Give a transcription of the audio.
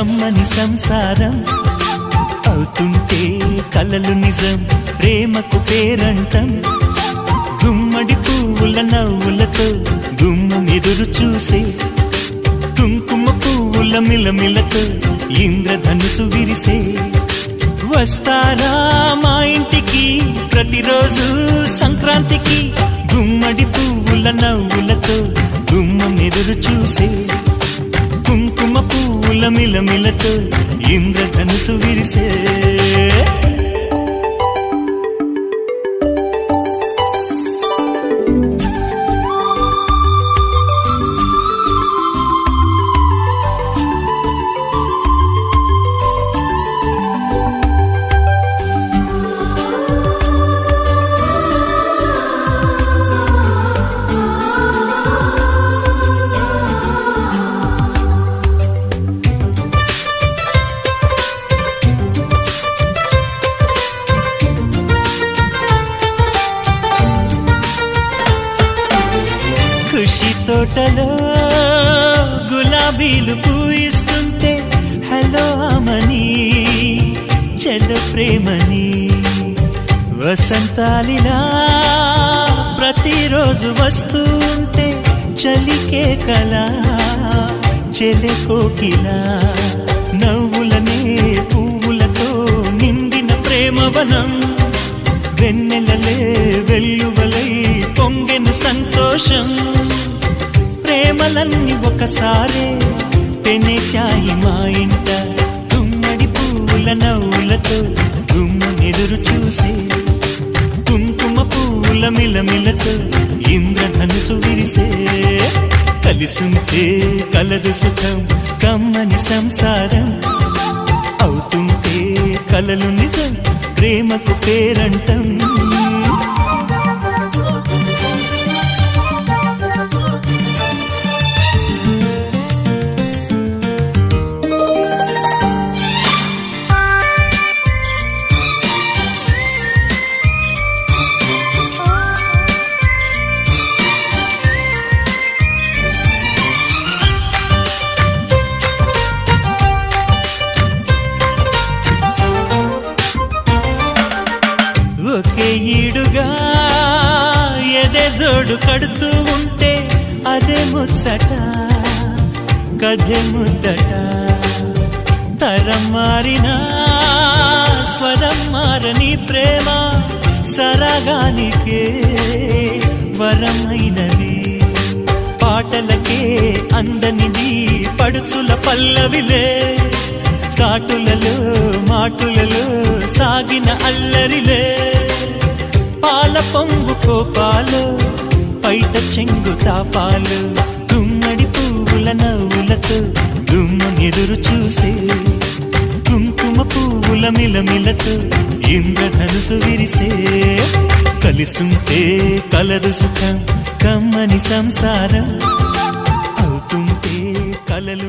కమ్మని సంసారం అవుతుంటే కలలు నిజం ప్రేమకు పేరంటం గుమ్మడి పువ్వుల నవ్వులతో గుమ్మం ఎదురు చూసే కుంకుమ పువ్వుల మిలమిలతో ఇంద్రధనుసు విరిసే వస్తారా మా ఇంటికి ప్రతిరోజు సంక్రాంతికి గుమ్మడి పువ్వుల నవ్వులతో గుమ్మం ఎదురు చూసే కుంకుమ పువ్వుల మిలమిలతో ఇంద్రధనుసు విరిసే ఖుషి తోటలో గులాబీలు పూయిస్తుంటే హలో అమని చెల్లు ప్రేమని వసంతాలిలా ప్రతిరోజు వస్తూ ఉంటే చలికే కలా చెలె కోకిలా నవ్వులనే పువ్వులతో నిండిన ప్రేమవనం వెన్నెలలే వెల్లువలై పొంగెన సంతోషం ప్రేమలన్నీ ఒకసారే పెనేశాయి మా ఇంట గుమ్మడి పువ్వుల నవ్వులతో గుమ్మం ఎదురు చూసే కుంకుమ పువ్వుల మిలమిలతో ఇంద్రధనుసు విరిసే కలిసుంటే కలదు సుఖం కమ్మని సంసారం అవుతుంటే కలలు నిజం ప్రేమకు పేరంటం ఒకే ఈడుగా ఎదే జోడు కడుతూ ఉంటే అదే ముచ్చట కథే ముద్దట తరం మారినా స్వరం మారని ప్రేమ సరగానికే వరమైనది పాటలకే అందనిది పడుచుల పల్లవిలే చాటులలో మాటులలో సాగిన అల్లరిలే పాల పొంగు కోపాలు పైట చెంగు తాపాలు గుమ్మడి పువ్వుల నవ్వులతో గుమ్మం ఎదురు చూసే కుంకుమ పువ్వుల మిలమిలతో ఇంద్రధనుసు విరిసే కలిసుంటే కలదు సుఖం కమ్మని సంసారం అవుతుంటే కలలు